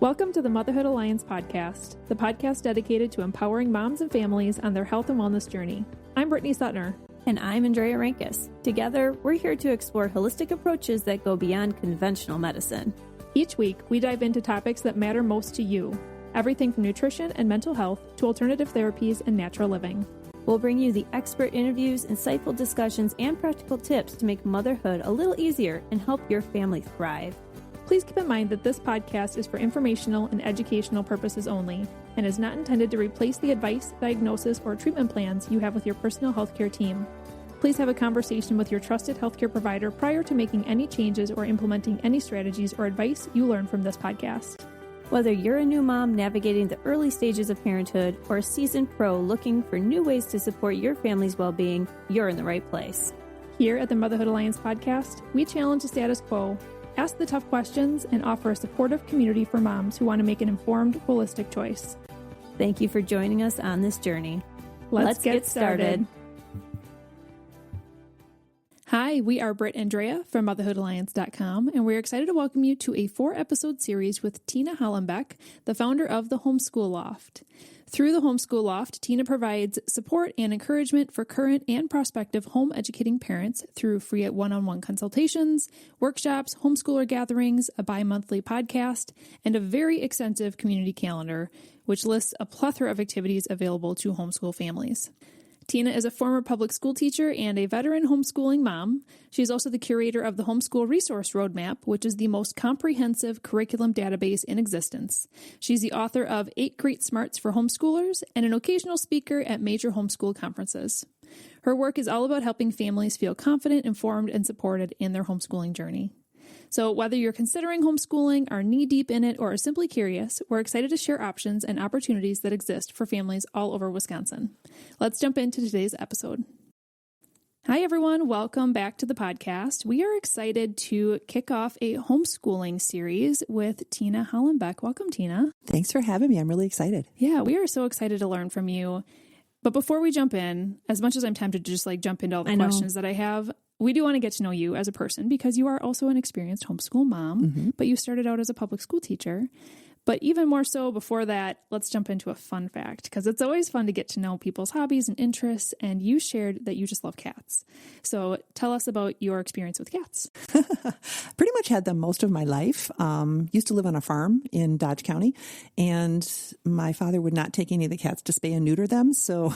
Welcome to the Motherhood Alliance podcast, the podcast dedicated to empowering moms and families on their health and wellness journey. I'm Brittany Suttner. And I'm Andrea Rankus. Together, we're here to explore holistic approaches that go beyond conventional medicine. Each week, we dive into topics that matter most to you, everything from nutrition and mental health to alternative therapies and natural living. We'll bring you the expert interviews, insightful discussions, and practical tips to make motherhood a little easier and help your family thrive. Please keep in mind that this podcast is for informational and educational purposes only and is not intended to replace the advice, diagnosis, or treatment plans you have with your personal healthcare team. Please have a conversation with your trusted healthcare provider prior to making any changes or implementing any strategies or advice you learn from this podcast. Whether you're a new mom navigating the early stages of parenthood or a seasoned pro looking for new ways to support your family's well-being, you're in the right place. Here at the Motherhood Alliance podcast, we challenge the status quo, ask the tough questions, and offer a supportive community for moms who want to make an informed, holistic choice. Thank you for joining us on this journey. Let's get started. Hi, we are Britt and Andrea from motherhoodalliance.com, and we're excited to welcome you to a 4-episode series with Tina Hollenbeck, the founder of the Homeschool Loft. Through the Homeschool Loft, Tina provides support and encouragement for current and prospective home educating parents through free one-on-one consultations, workshops, homeschooler gatherings, a bi-monthly podcast, and a very extensive community calendar, which lists a plethora of activities available to homeschool families. Tina is a former public school teacher and a veteran homeschooling mom. She is also the curator of the Homeschool Resource Roadmap, which is the most comprehensive curriculum database in existence. She's the author of 8 Great Smarts for Homeschoolers and an occasional speaker at major homeschool conferences. Her work is all about helping families feel confident, informed, and supported in their homeschooling journey. So whether you're considering homeschooling, are knee-deep in it, or are simply curious, we're excited to share options and opportunities that exist for families all over Wisconsin. Let's jump into today's episode. Hi, everyone. Welcome back to the podcast. We are excited to kick off a homeschooling series with Tina Hollenbeck. Welcome, Tina. Thanks for having me. I'm really excited. Yeah, we are so excited to learn from you. But before we jump in, as much as I'm tempted to just jump into all the questions that I have, we do want to get to know you as a person because you are also an experienced homeschool mom, but you started out as a public school teacher. But even more so before that, let's jump into a fun fact because it's always fun to get to know people's hobbies and interests. And you shared that you just love cats. So tell us about your experience with cats. Pretty much had them most of my life. Used to live on a farm in Dodge County, and my father would not take any of the cats to spay and neuter them. So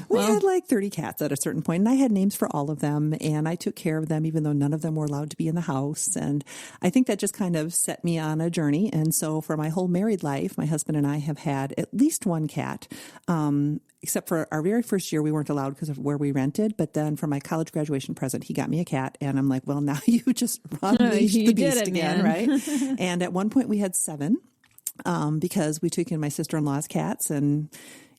we had 30 cats at a certain point, and I had names for all of them, and I took care of them even though none of them were allowed to be in the house. And I think that just kind of set me on a journey. And so for my whole married life, my husband and I have had at least one cat. Except for our very first year, we weren't allowed because of where we rented. But then for my college graduation present, he got me a cat. And I'm like, well, now you just unleashed the beast again, right? And at one point we had 7 because we took in my sister-in-law's cats. And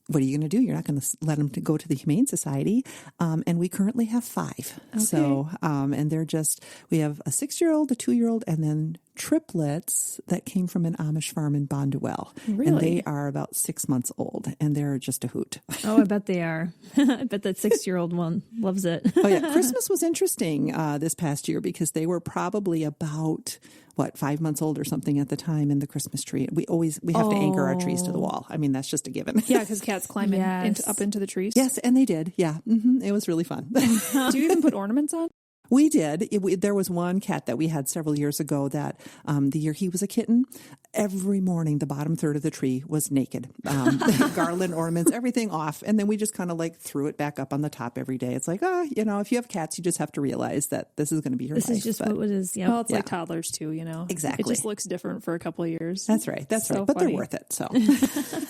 what are you going to do? You're not going to let them go to the Humane Society. And we currently have 5. Okay. So, and they're we have a 6-year-old, a 2-year-old, and then triplets that came from an Amish farm in Bonduelle. Really? And they are about 6 months old, and they're just a hoot. Oh, I bet they are. I bet that 6-year-old one loves it. Oh, yeah. Christmas was interesting this past year because they were probably about 5 months old or something at the time in the Christmas tree. We have to anchor our trees to the wall. I mean, that's just a given. Yeah, because cats climb up into the trees. Yes, and they did. Yeah. It was really fun. Do you even put ornaments on? We did. There was one cat that we had several years ago that the year he was a kitten, every morning the bottom third of the tree was naked. Garland, ornaments, everything off. And then we just kind of threw it back up on the top every day. It's like, if you have cats, you just have to realize that this is going to be your life. This is just what it is. Yeah. Well, it's like toddlers too, Exactly. It just looks different for a couple of years. That's right. That's right. But they're worth it. So.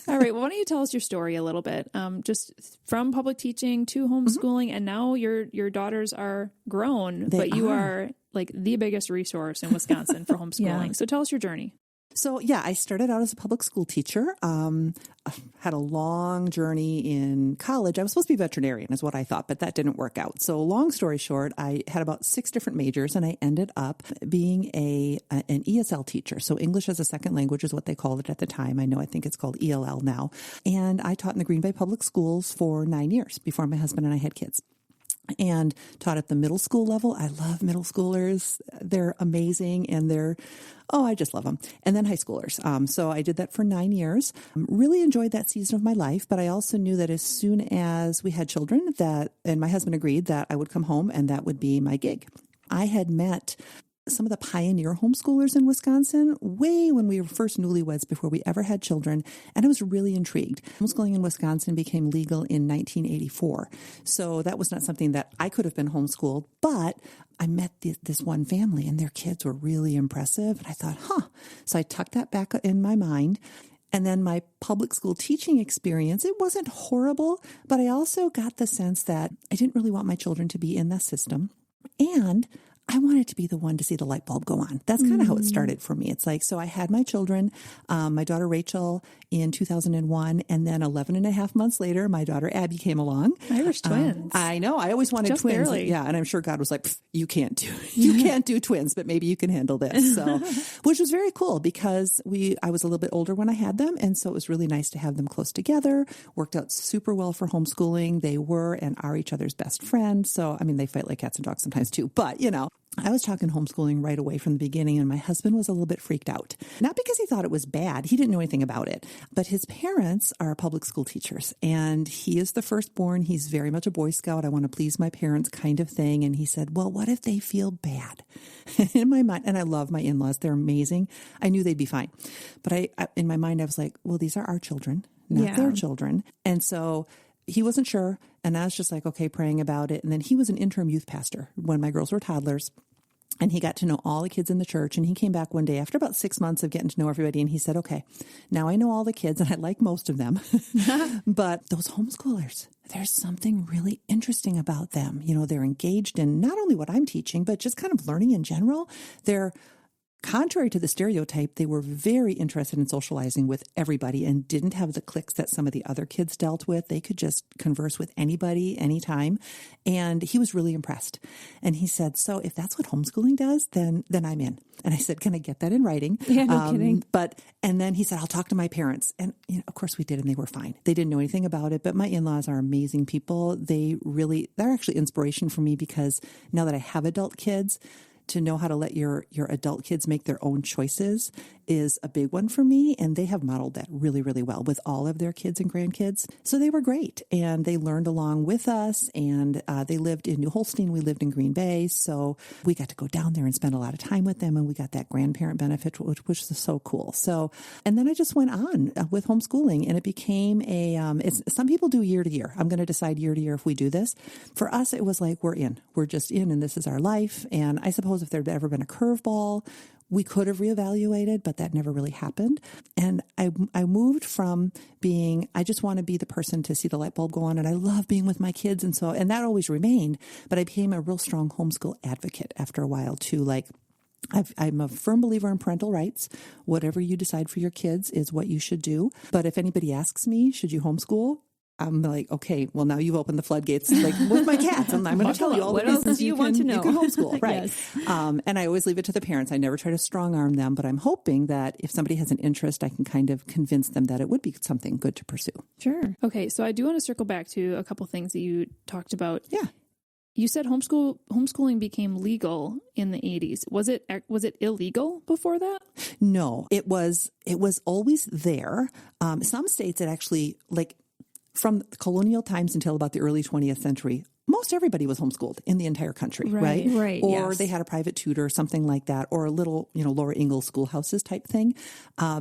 All right. Well, why don't you tell us your story a little bit? Just from public teaching to homeschooling, and now your daughters are grown. But you are the biggest resource in Wisconsin for homeschooling. Yeah. So tell us your journey. So, I started out as a public school teacher, had a long journey in college. I was supposed to be a veterinarian is what I thought, but that didn't work out. So long story short, I had about 6 different majors, and I ended up being an ESL teacher. So English as a second language is what they called it at the time. I think it's called ELL now. And I taught in the Green Bay Public Schools for 9 years before my husband and I had kids. and taught at the middle school level. I love middle schoolers. They're amazing, and I just love them. And then high schoolers. So I did that for 9 years. Really enjoyed that season of my life, but I also knew that as soon as we had children and my husband agreed that I would come home and that would be my gig. I had met some of the pioneer homeschoolers in Wisconsin way when we were first newlyweds before we ever had children. And I was really intrigued. Homeschooling in Wisconsin became legal in 1984. So that was not something that I could have been homeschooled, but I met this one family and their kids were really impressive. And I thought, So I tucked that back in my mind. And then my public school teaching experience, it wasn't horrible, but I also got the sense that I didn't really want my children to be in the system. And I wanted to be the one to see the light bulb go on. That's kind of how it started for me. It's like, so I had my children, my daughter Rachel in 2001, and then 11 and a half months later, my daughter Abby came along. Irish twins. I know. I always wanted Just twins. barely. Yeah. And I'm sure God was like, you can't do twins, but maybe you can handle this. So, which was very cool because I was a little bit older when I had them. And so it was really nice to have them close together. Worked out super well for homeschooling. They were and are each other's best friends. So, I mean, they fight like cats and dogs sometimes too, but I was talking homeschooling right away from the beginning, and my husband was a little bit freaked out. Not because he thought it was bad. He didn't know anything about it. But his parents are public school teachers, and he is the firstborn. He's very much a Boy Scout. I want to please my parents kind of thing. And he said, well, what if they feel bad? In my mind, and I love my in-laws. They're amazing. I knew they'd be fine. But in my mind, I was like, well, these are our children, not their children. And so he wasn't sure. And I was just like, okay, praying about it. And then he was an interim youth pastor when my girls were toddlers. And he got to know all the kids in the church. And he came back one day after about 6 months of getting to know everybody. And he said, okay, now I know all the kids and I like most of them. But those homeschoolers, there's something really interesting about them. They're engaged in not only what I'm teaching, but just kind of learning in general. They're contrary to the stereotype, they were very interested in socializing with everybody and didn't have the cliques that some of the other kids dealt with. They could just converse with anybody, anytime. And he was really impressed. And he said, so if that's what homeschooling does, then I'm in. And I said, can I get that in writing? Yeah, no kidding. And then he said, I'll talk to my parents. And of course we did, and they were fine. They didn't know anything about it, but my in-laws are amazing people. They're actually inspiration for me because now that I have adult kids, to know how to let your adult kids make their own choices is a big one for me. And they have modeled that really, really well with all of their kids and grandkids. So they were great. And they learned along with us. And they lived in New Holstein. We lived in Green Bay. So we got to go down there and spend a lot of time with them. And we got that grandparent benefit, which was so cool. So, and then I just went on with homeschooling, and it became some people do year to year. I'm going to decide year to year if we do this. For us, it was like, we're just in, and this is our life. And I suppose if there'd ever been a curveball, we could have reevaluated, but that never really happened. And I moved from being, I just want to be the person to see the light bulb go on, and I love being with my kids. And that always remained, but I became a real strong homeschool advocate after a while too. Like, I'm a firm believer in parental rights. Whatever you decide for your kids is what you should do. But if anybody asks me, should you homeschool? I'm like, okay, well, now you've opened the floodgates, like with my cats. I'm going to tell you all the reasons you want to know. You can homeschool, right? Yes. And I always leave it to the parents. I never try to strong arm them, but I'm hoping that if somebody has an interest, I can kind of convince them that it would be something good to pursue. Sure. Okay, so I do want to circle back to a couple things that you talked about. Yeah. You said homeschooling became legal in the 80s. Was it illegal before that? No, it was always there. Some states it actually, like, from colonial times until about the early 20th century, most everybody was homeschooled in the entire country, right? Right. Or yes. they had a private tutor, something like that, or a little, Laura Ingalls schoolhouses type thing.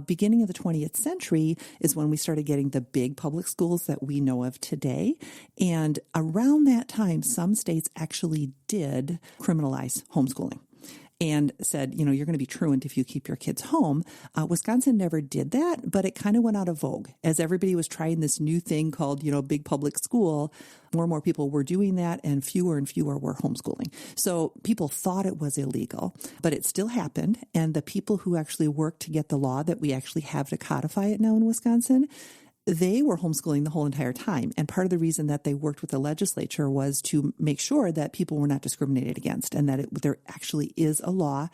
Beginning of the 20th century is when we started getting the big public schools that we know of today. And around that time, some states actually did criminalize homeschooling and said, you're going to be truant if you keep your kids home. Wisconsin never did that, but it kind of went out of vogue. As everybody was trying this new thing called, big public school, more and more people were doing that, and fewer were homeschooling. So people thought it was illegal, but it still happened. And the people who actually worked to get the law that we actually have to codify it now in Wisconsin, they were homeschooling the whole entire time. And part of the reason that they worked with the legislature was to make sure that people were not discriminated against, and that there actually is a law,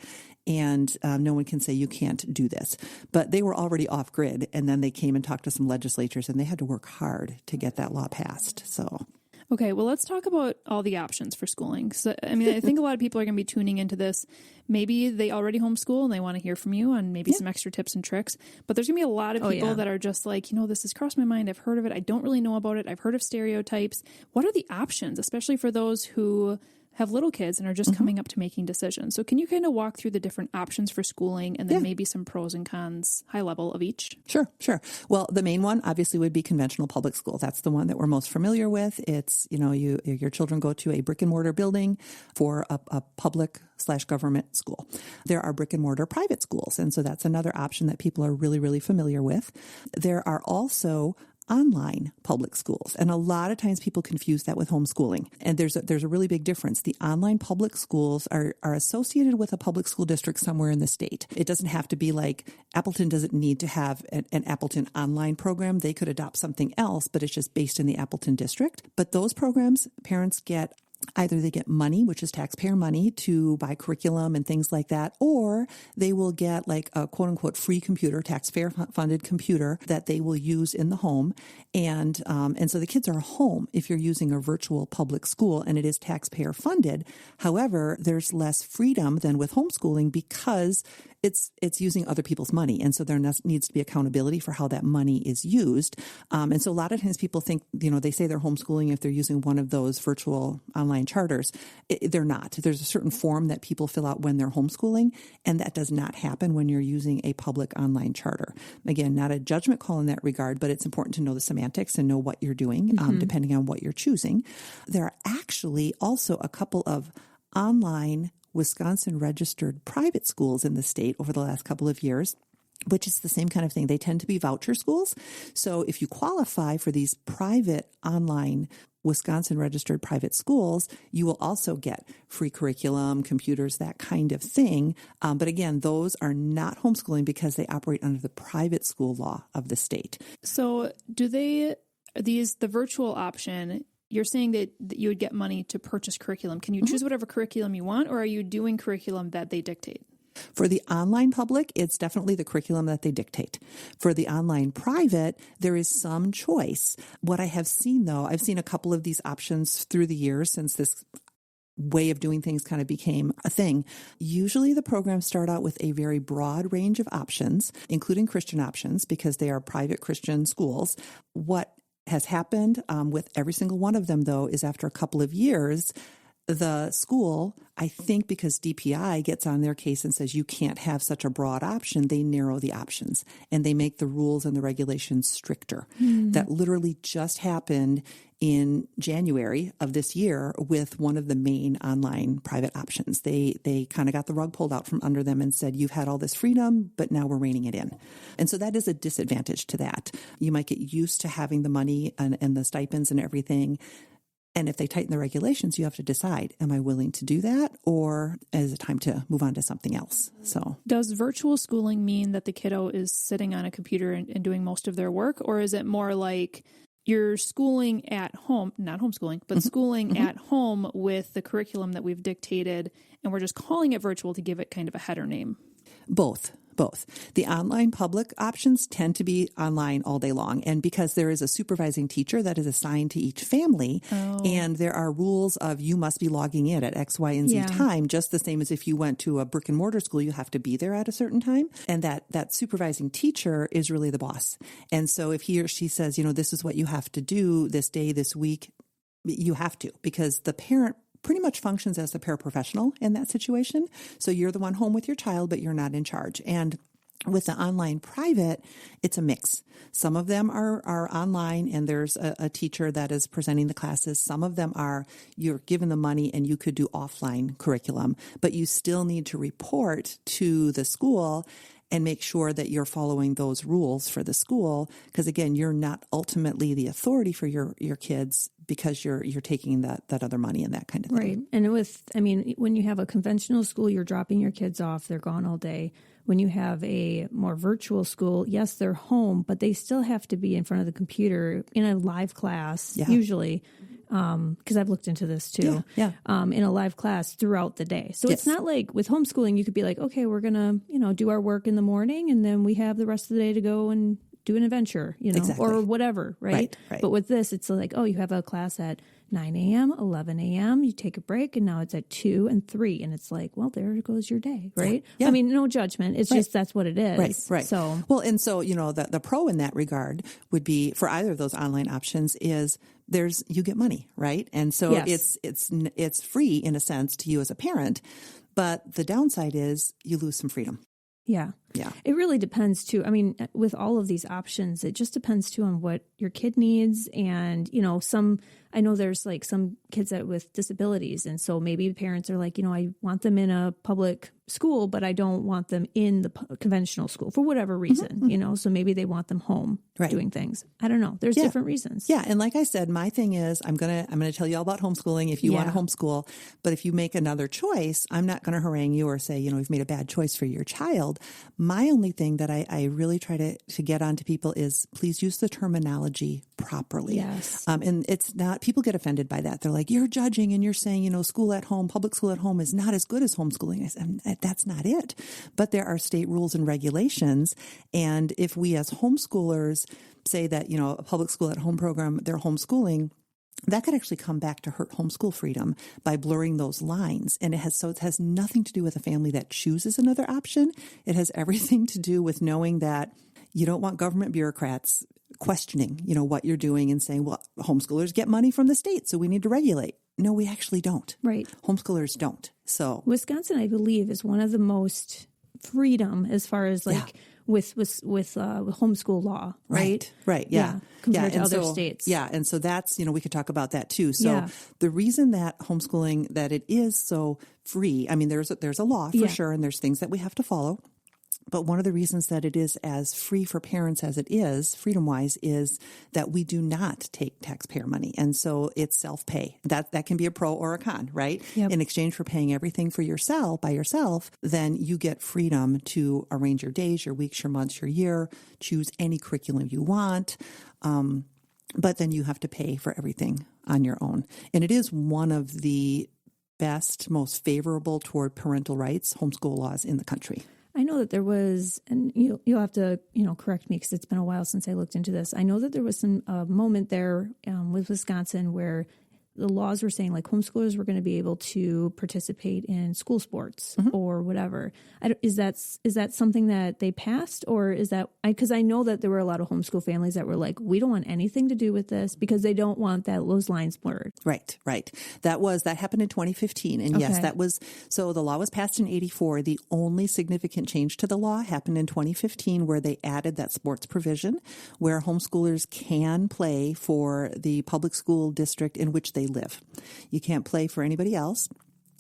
and no one can say you can't do this. But they were already off grid, and then they came and talked to some legislatures, and they had to work hard to get that law passed. So Okay, well, let's talk about all the options for schooling. So, I mean, I think a lot of people are going to be tuning into this. Maybe they already homeschool and they want to hear from you on maybe some extra tips and tricks. But there's going to be a lot of people that are just like, this has crossed my mind. I've heard of it. I don't really know about it. I've heard of stereotypes. What are the options, especially for those who have little kids and are just coming up to making decisions? So can you kind of walk through the different options for schooling and then maybe some pros and cons, high level of each? Sure. Well, the main one obviously would be conventional public school. That's the one that we're most familiar with. It's, your children go to a brick and mortar building for a public/government school. There are brick and mortar private schools. And so that's another option that people are really, really familiar with. There are also online public schools. And a lot of times people confuse that with homeschooling. And there's a really big difference. The online public schools are associated with a public school district somewhere in the state. It doesn't have to be like Appleton doesn't need to have an Appleton online program. They could adopt something else, but it's just based in the Appleton district. But those programs, parents get either they get money, which is taxpayer money, to buy curriculum and things like that, or they will get like a quote unquote free computer, taxpayer funded computer that they will use in the home. And so the kids are home if you're using a virtual public school and it is taxpayer funded. However, there's less freedom than with homeschooling because it's using other people's money. And so there needs to be accountability for how that money is used. And so a lot of times people think, they say they're homeschooling if they're using one of those virtual online charters. They're not. There's a certain form that people fill out when they're homeschooling, and that does not happen when you're using a public online charter. Again, not a judgment call in that regard, but it's important to know the semantics and know what you're doing, depending on what you're choosing. There are actually also a couple of online Wisconsin registered private schools in the state over the last couple of years, which is the same kind of thing. They tend to be voucher schools. So if you qualify for these private online Wisconsin registered private schools, you will also get free curriculum, computers, that kind of thing. But again, those are not homeschooling because they operate under the private school law of the state. So the virtual option, you're saying that you would get money to purchase curriculum. Can you choose whatever curriculum you want, or are you doing curriculum that they dictate? For the online public, it's definitely the curriculum that they dictate. For the online private, there is some choice. What I have seen, though, I've seen a couple of these options through the years since this way of doing things kind of became a thing. Usually the programs start out with a very broad range of options, including Christian options, because they are private Christian schools. What has happened with every single one of them, though, is after a couple of years, the school, I think because DPI gets on their case and says you can't have such a broad option, they narrow the options and they make the rules and the regulations stricter. That literally just happened in January of this year with one of the main online private options. They kind of got the rug pulled out from under them and said, you've had all this freedom, but now we're reining it in. And so that is a disadvantage to that. You might get used to having the money and the stipends and everything. And if they tighten the regulations, you have to decide, am I willing to do that, or is it time to move on to something else? So, does virtual schooling mean that the kiddo is sitting on a computer and doing most of their work, or is it more like you're schooling at home, not homeschooling, but schooling at home with the curriculum that we've dictated, and we're just calling it virtual to give it kind of a header name? Both. The online public options tend to be online all day long. And because there is a supervising teacher that is assigned to each family, and there are rules of you must be logging in at X, Y, and Z time, just the same as if you went to a brick and mortar school, you have to be there at a certain time. And that supervising teacher is really the boss. And so if he or she says, this is what you have to do this day, this week, you have to, because the parent pretty much functions as a paraprofessional in that situation. So you're the one home with your child, but you're not in charge. And with the online private, it's a mix. Some of them are online and there's a teacher that is presenting the classes. Some of them are you're given the money and you could do offline curriculum, but you still need to report to the school and make sure that you're following those rules for the school. Because again, you're not ultimately the authority for your kids because you're taking that other money and that kind of thing. Right. And when you have a conventional school, you're dropping your kids off, they're gone all day. When you have a more virtual school, yes, they're home, but they still have to be in front of the computer in a live class, usually, because I've looked into this too, in a live class throughout the day. So it's not like with homeschooling, you could be like, okay, we're going to, do our work in the morning and then we have the rest of the day to go and do an adventure, Exactly. or whatever, right? Right. But with this, it's like, oh, you have a class at 9 a.m., 11 a.m., you take a break, and now it's at 2 and 3. And it's like, well, there goes your day, right? Yeah. I mean, no judgment. It's just that's what it is. Right. So, well, and so, the pro in that regard would be for either of those online options is you get money, right? And so yes. it's free in a sense to you as a parent, but the downside is you lose some freedom. Yeah. Yeah. It really depends too. I mean, with all of these options, it just depends too on what your kid needs. And, I know there's like some kids with disabilities. And so maybe the parents are like, I want them in a public school, but I don't want them in the conventional school for whatever reason, so maybe they want them home doing things. I don't know. There's different reasons. Yeah. And like I said, my thing is I'm going to tell you all about homeschooling if you want to homeschool, but if you make another choice, I'm not going to harangue you or say, you've made a bad choice for your child. My only thing that I really try to get onto people is please use the terminology properly. Yes. And it's not, people get offended by that. They're like, you're judging and you're saying, school at home, public school at home is not as good as homeschooling. I said, that's not it. But there are state rules and regulations. And if we as homeschoolers say that, a public school at home program, they're homeschooling, that could actually come back to hurt homeschool freedom by blurring those lines. And it has nothing to do with a family that chooses another option. It has everything to do with knowing that you don't want government bureaucrats questioning, what you're doing and saying, well, homeschoolers get money from the state, so we need to regulate. No, we actually don't. Right. Homeschoolers don't. So Wisconsin, I believe, is one of the most freedom as far as with homeschool law, right? Right. Yeah. Compared to other states. Yeah. And so that's, we could talk about that too. So the reason that homeschooling, that it is so free, I mean, there's a law for sure, and there's things that we have to follow. But one of the reasons that it is as free for parents as it is, freedom-wise, is that we do not take taxpayer money. And so it's self-pay. That can be a pro or a con, right? Yep. In exchange for paying everything for yourself, by yourself, then you get freedom to arrange your days, your weeks, your months, your year, choose any curriculum you want. But then you have to pay for everything on your own. And it is one of the best, most favorable toward parental rights homeschool laws in the country. I know that there was, and you'll have to, correct me because it's been a while since I looked into this. I know that there was some moment there with Wisconsin where the laws were saying like homeschoolers were going to be able to participate in school sports or whatever. Is that something that they passed, or is that, because I know that there were a lot of homeschool families that were like, we don't want anything to do with this because they don't want those lines blurred. Right. That happened in 2015. And yes, so the law was passed in 1984. The only significant change to the law happened in 2015 where they added that sports provision where homeschoolers can play for the public school district in which they live. You can't play for anybody else,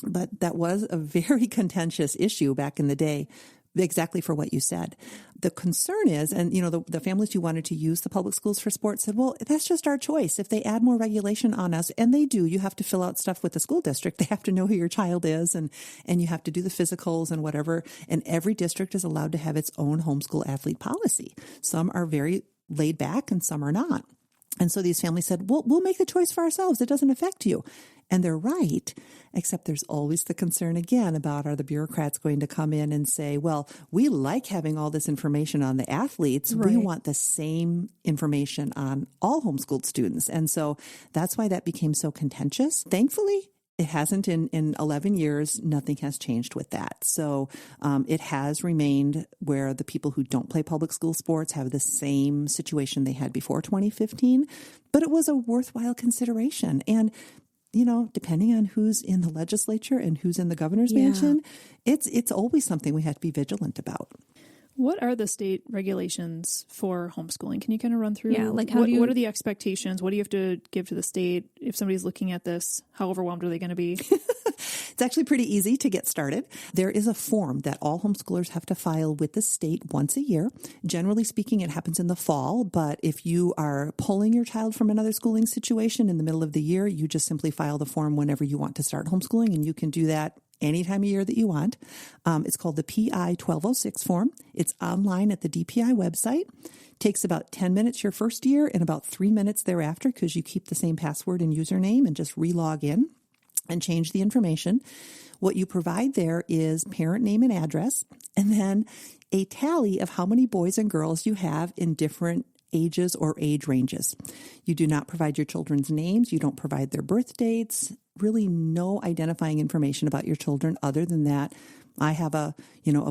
but that was a very contentious issue back in the day, exactly for what you said. The concern is, and the families who wanted to use the public schools for sports said, well, that's just our choice. If they add more regulation on us, and they do, you have to fill out stuff with the school district. They have to know who your child is, and you have to do the physicals and whatever. And every district is allowed to have its own homeschool athlete policy. Some are very laid back and some are not. And so these families said, well, we'll make the choice for ourselves. It doesn't affect you. And they're right, except there's always the concern again about, are the bureaucrats going to come in and say, well, we like having all this information on the athletes. Right. We want the same information on all homeschooled students. And so that's why that became so contentious. Thankfully, it hasn't in 11 years. Nothing has changed with that. So it has remained where the people who don't play public school sports have the same situation they had before 2015. But it was a worthwhile consideration. And, depending on who's in the legislature and who's in the governor's mansion, it's always something we have to be vigilant about. What are the state regulations for homeschooling? Can you kind of run through? Yeah, like what are the expectations? What do you have to give to the state if somebody's looking at this? How overwhelmed are they going to be? It's actually pretty easy to get started. There is a form that all homeschoolers have to file with the state once a year. Generally speaking, it happens in the fall, but if you are pulling your child from another schooling situation in the middle of the year, you just simply file the form whenever you want to start homeschooling, and you can do that any time of year that you want. It's called the PI 1206 form. It's online at the DPI website. Takes about 10 minutes your first year and about 3 minutes thereafter because you keep the same password and username and just re-log in and change the information. What you provide there is parent name and address and then a tally of how many boys and girls you have in different ages or age ranges. You do not provide your children's names. You don't provide their birth dates, really no identifying information about your children other than that. I have a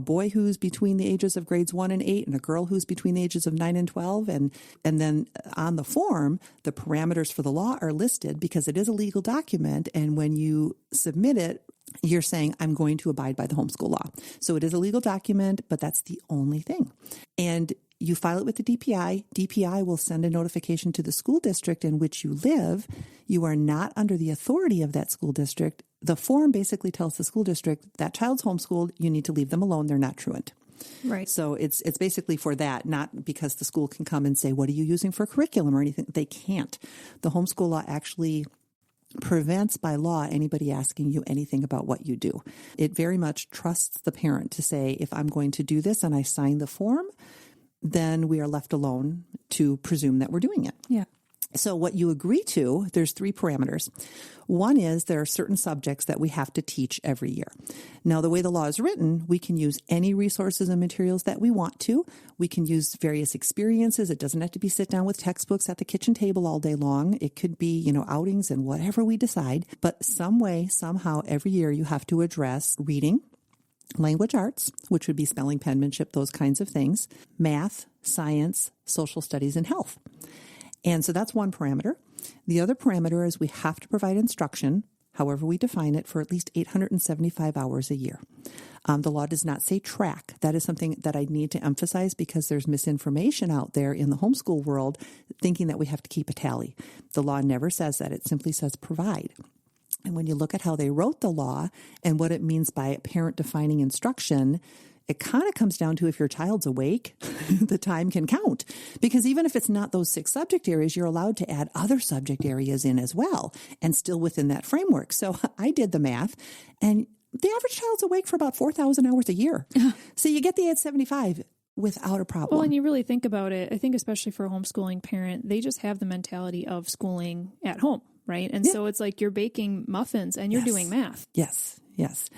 boy who's between the ages of grades 1 and 8 and a girl who's between the ages of 9 and 12. And then on the form, the parameters for the law are listed because it is a legal document. And when you submit it, you're saying, I'm going to abide by the homeschool law. So it is a legal document, but that's the only thing. And you file it with the DPI. DPI will send a notification to the school district in which you live. You are not under the authority of that school district. The form basically tells the school district that child's homeschooled. You need to leave them alone. They're not truant. Right. So it's basically for that, not because the school can come and say, what are you using for curriculum or anything? They can't. The homeschool law actually prevents by law anybody asking you anything about what you do. It very much trusts the parent to say, if I'm going to do this and I sign the form, then we are left alone to presume that we're doing it. Yeah. So what you agree to, there's 3 parameters. One is there are certain subjects that we have to teach every year. Now, the way the law is written, we can use any resources and materials that we want to. We can use various experiences. It doesn't have to be sit down with textbooks at the kitchen table all day long. It could be, outings and whatever we decide. But some way, somehow, every year you have to address reading, language arts, which would be spelling, penmanship, those kinds of things, math, science, social studies, and health. And so that's one parameter. The other parameter is we have to provide instruction, however we define it, for at least 875 hours a year. The law does not say track. That is something that I need to emphasize because there's misinformation out there in the homeschool world thinking that we have to keep a tally. The law never says that. It simply says provide. And when you look at how they wrote the law and what it means by parent defining instruction, it kind of comes down to if your child's awake, the time can count. Because even if it's not those 6 subject areas, you're allowed to add other subject areas in as well and still within that framework. So I did the math, and the average child's awake for about 4,000 hours a year. So you get the 875 without a problem. Well, and you really think about it, I think especially for a homeschooling parent, they just have the mentality of schooling at home, right? And so it's like you're baking muffins and you're doing math. Yes.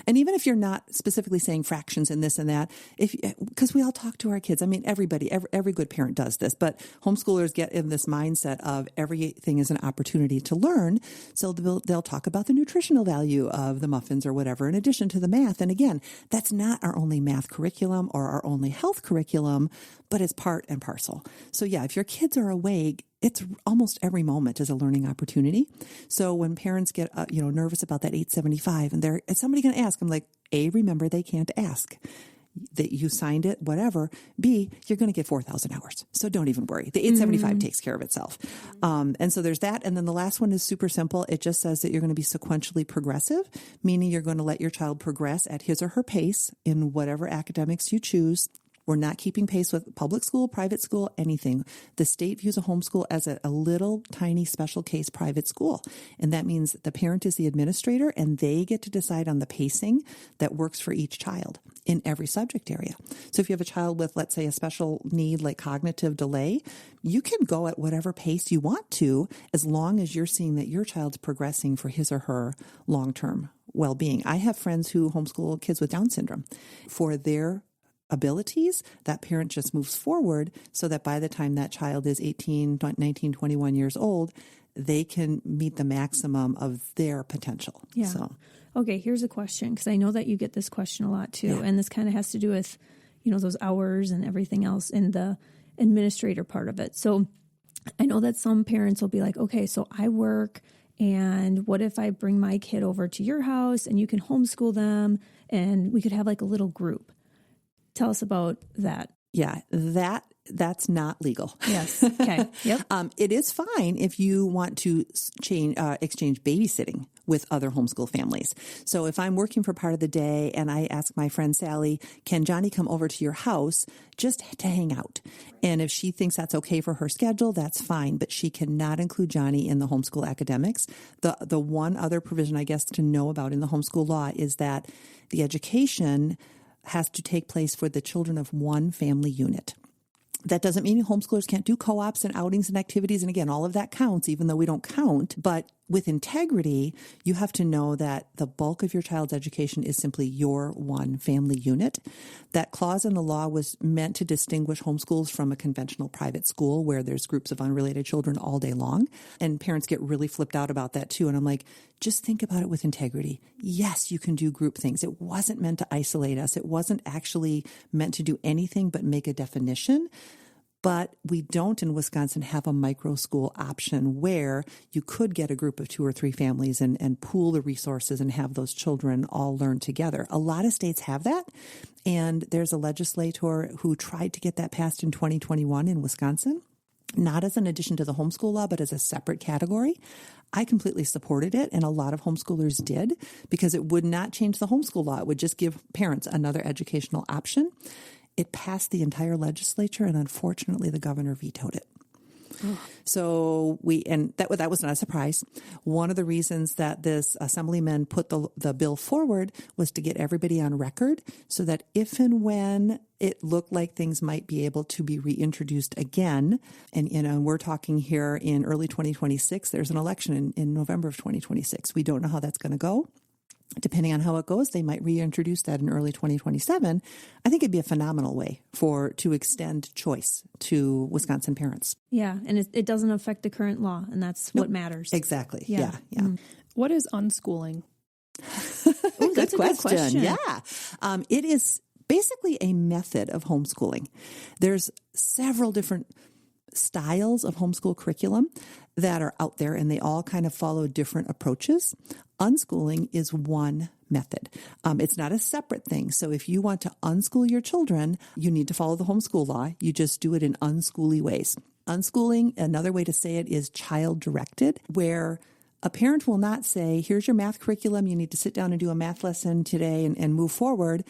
And even if you're not specifically saying fractions and this and that, because we all talk to our kids. I mean, everybody, every good parent does this, but homeschoolers get in this mindset of everything is an opportunity to learn. So they'll talk about the nutritional value of the muffins or whatever, in addition to the math. And again, that's not our only math curriculum or our only health curriculum, but it's part and parcel. So yeah, if your kids are awake, it's almost every moment is a learning opportunity. So when parents get nervous about that 875 and is somebody going to ask? I'm like, A, remember they can't ask. That you signed it, whatever. B, you're going to get 4,000 hours. So don't even worry. The 875 takes care of itself. And so there's that. And then the last one is super simple. It just says that you're going to be sequentially progressive, meaning you're going to let your child progress at his or her pace in whatever academics you choose. We're not keeping pace with public school, private school, anything. The state views a homeschool as a little tiny special case private school. And that means the parent is the administrator and they get to decide on the pacing that works for each child in every subject area. So if you have a child with, let's say, a special need like cognitive delay, you can go at whatever pace you want to, as long as you're seeing that your child's progressing for his or her long-term well-being. I have friends who homeschool kids with Down syndrome. For their abilities, that parent just moves forward so that by the time that child is 18, 19, 21 years old, they can meet the maximum of their potential. Yeah. So. Okay, here's a question, because I know that you get this question a lot too. And this kind of has to do with, those hours and everything else in the administrator part of it. So I know that some parents will be like, okay, so I work, and what if I bring my kid over to your house and you can homeschool them and we could have like a little group? Tell us about that. Yeah, that's not legal. Yes. Okay. Yep. It is fine if you want to exchange babysitting with other homeschool families. So if I'm working for part of the day and I ask my friend Sally, can Johnny come over to your house just to hang out? And if she thinks that's okay for her schedule, that's fine. But she cannot include Johnny in the homeschool academics. The one other provision, I guess, to know about in the homeschool law is that the education has to take place for the children of one family unit. That doesn't mean homeschoolers can't do co-ops and outings and activities. And again, all of that counts, even though we don't count. But with integrity, you have to know that the bulk of your child's education is simply your one family unit. That clause in the law was meant to distinguish homeschools from a conventional private school where there's groups of unrelated children all day long. And parents get really flipped out about that too. And I'm like, just think about it with integrity. Yes, you can do group things. It wasn't meant to isolate us. It wasn't actually meant to do anything but make a definition. But we don't in Wisconsin have a micro school option where you could get a group of 2 or 3 families and pool the resources and have those children all learn together. A lot of states have that. And there's a legislator who tried to get that passed in 2021 in Wisconsin, not as an addition to the homeschool law, but as a separate category. I completely supported it, and a lot of homeschoolers did, because it would not change the homeschool law. It would just give parents another educational option. It passed the entire legislature, and unfortunately, the governor vetoed it. So that was not a surprise. One of the reasons that this assemblyman put the bill forward was to get everybody on record so that if and when it looked like things might be able to be reintroduced again, and we're talking here in early 2026, there's an election in November of 2026. We don't know how that's going to go. Depending on how it goes, they might reintroduce that in early 2027. I think it'd be a phenomenal way to extend choice to Wisconsin parents. Yeah, and it doesn't affect the current law, and that's what matters. Exactly. Yeah. Mm-hmm. What is unschooling? Ooh, that's a good question. Yeah. It is basically a method of homeschooling. There's several different styles of homeschool curriculum that are out there, and they all kind of follow different approaches. Unschooling is one method. It's not a separate thing. So if you want to unschool your children, you need to follow the homeschool law. You just do it in unschooly ways. Unschooling, another way to say it, is child-directed, where a parent will not say, here's your math curriculum, you need to sit down and do a math lesson today and move forward.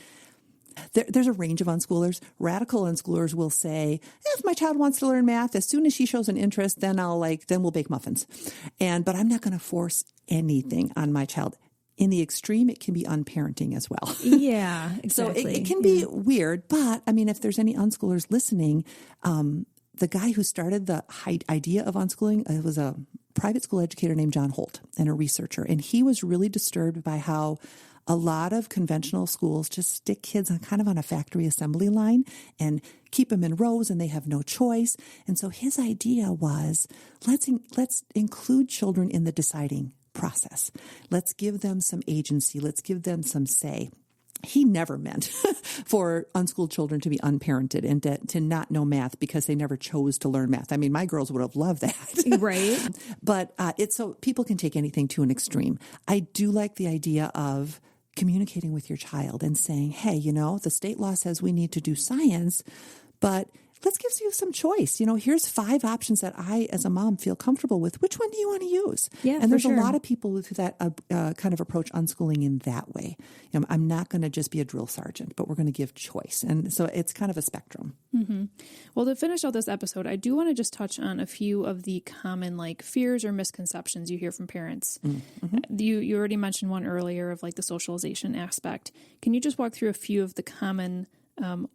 There's a range of unschoolers. Radical unschoolers will say, if my child wants to learn math, as soon as she shows an interest, then we'll bake muffins. But I'm not going to force anything on my child. In the extreme, it can be unparenting as well. Yeah, exactly. So it can be weird, but I mean, if there's any unschoolers listening, the guy who started the idea of unschooling was a private school educator named John Holt, and a researcher. And he was really disturbed by how a lot of conventional schools just stick kids on a factory assembly line and keep them in rows, and they have no choice. And so his idea was, let's include children in the deciding process. Let's give them some agency. Let's give them some say. He never meant for unschooled children to be unparented and to not know math because they never chose to learn math. I mean, my girls would have loved that. Right. But it's so people can take anything to an extreme. I do like the idea of communicating with your child and saying, hey, the state law says we need to do science, but let's give you some choice. Here's 5 options that I, as a mom, feel comfortable with. Which one do you want to use? Yeah, and there's a lot of people with that kind of approach unschooling in that way. I'm not going to just be a drill sergeant, but we're going to give choice. And so it's kind of a spectrum. Mm-hmm. Well, to finish out this episode, I do want to just touch on a few of the common fears or misconceptions you hear from parents. Mm-hmm. You already mentioned one earlier of the socialization aspect. Can you just walk through a few of the common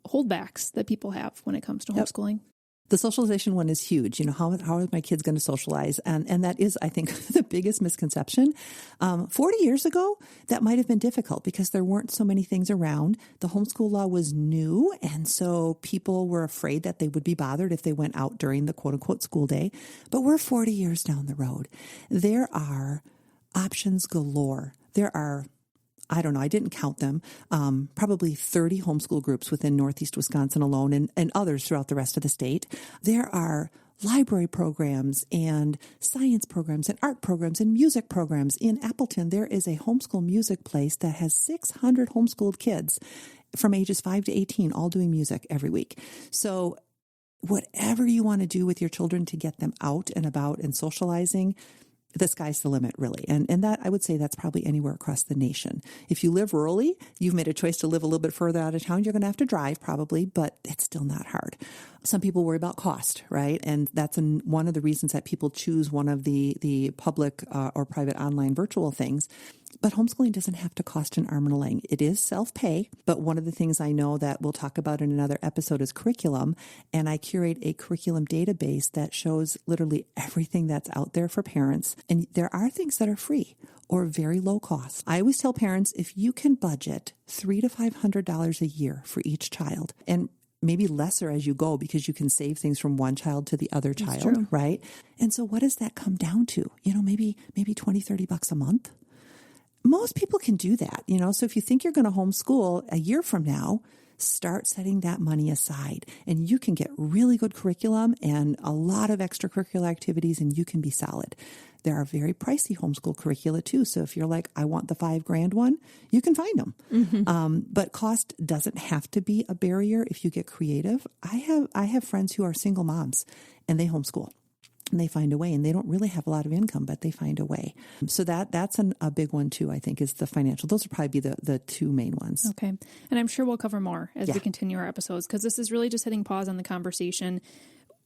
holdbacks that people have when it comes to homeschooling? Yep. The socialization one is huge. How are my kids going to socialize? And that is, I think, the biggest misconception. 40 years ago, that might have been difficult because there weren't so many things around. The homeschool law was new, and so people were afraid that they would be bothered if they went out during the quote-unquote school day. But we're 40 years down the road. There are options galore. There are, I don't know, I didn't count them, probably 30 homeschool groups within Northeast Wisconsin alone and others throughout the rest of the state. There are library programs and science programs and art programs and music programs. In Appleton, there is a homeschool music place that has 600 homeschooled kids from ages 5 to 18 all doing music every week. So whatever you want to do with your children to get them out and about and socializing, the sky's the limit, really. And that, I would say that's probably anywhere across the nation. If you live rurally, you've made a choice to live a little bit further out of town. You're going to have to drive probably, but it's still not hard. Some people worry about cost, right? And that's one of the reasons that people choose one of the public or private online virtual things But homeschooling doesn't have to cost an arm and a leg. It is self-pay, but one of the things I know that we'll talk about in another episode is curriculum, and I curate a curriculum database that shows literally everything that's out there for parents, and there are things that are free or very low cost. I always tell parents, if you can budget $300 to $500 a year for each child, and maybe lesser as you go because you can save things from one child to the other child, right? And so what does that come down to? Maybe $20-$30 a month. Most people can do that, so if you think you're going to homeschool a year from now, start setting that money aside and you can get really good curriculum and a lot of extracurricular activities and you can be solid. There are very pricey homeschool curricula too. So if you're like, I want the $5,000 one, you can find them. Mm-hmm. But cost doesn't have to be a barrier if you get creative. I have friends who are single moms and they homeschool. And they find a way, and they don't really have a lot of income, but they find a way. So that's a big one too, I think, is the financial. Those would probably be the two main ones. Okay. And I'm sure we'll cover more as we continue our episodes, because this is really just hitting pause on the conversation.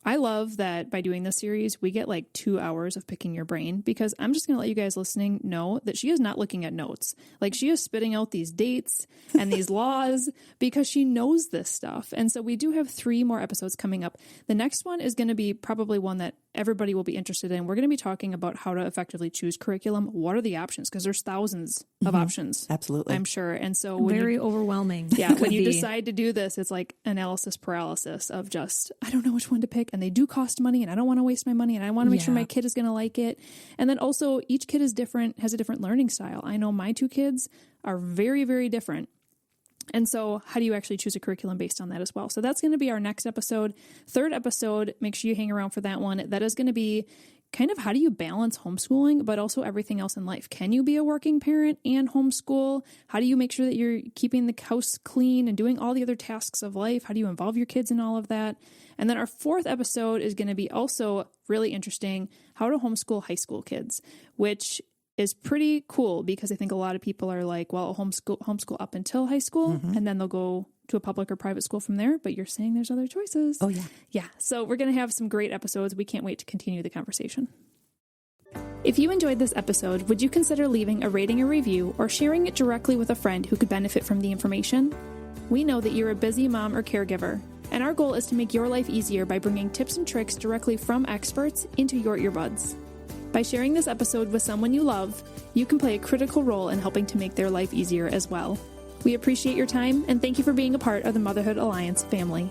I love that by doing this series, we get like 2 hours of picking your brain, because I'm just going to let you guys listening know that she is not looking at notes. Like, she is spitting out these dates and these laws because she knows this stuff. And so we do have 3 more episodes coming up. The next one is going to be probably one that everybody will be interested in. We're going to be talking about how to effectively choose curriculum. What are the options? Because there's thousands of options. Absolutely. I'm sure. And so very overwhelming. Yeah. When you decide to do this, it's like analysis paralysis of just, I don't know which one to pick. And they do cost money and I don't want to waste my money. And I want to make sure my kid is going to like it. And then also each kid is different, has a different learning style. I know my 2 kids are very, very different. And so how do you actually choose a curriculum based on that as well? So that's going to be our next episode. 3rd episode, make sure you hang around for that one. That is going to be kind of how do you balance homeschooling, but also everything else in life? Can you be a working parent and homeschool? How do you make sure that you're keeping the house clean and doing all the other tasks of life? How do you involve your kids in all of that? And then our 4th episode is going to be also really interesting, how to homeschool high school kids, which is pretty cool because I think a lot of people are like, well, I'll homeschool up until high school and then they'll go to a public or private school from there. But you're saying there's other choices. Oh, yeah. Yeah. So we're going to have some great episodes. We can't wait to continue the conversation. If you enjoyed this episode, would you consider leaving a rating or review or sharing it directly with a friend who could benefit from the information? We know that you're a busy mom or caregiver, and our goal is to make your life easier by bringing tips and tricks directly from experts into your earbuds. By sharing this episode with someone you love, you can play a critical role in helping to make their life easier as well. We appreciate your time and thank you for being a part of the Motherhood Alliance family.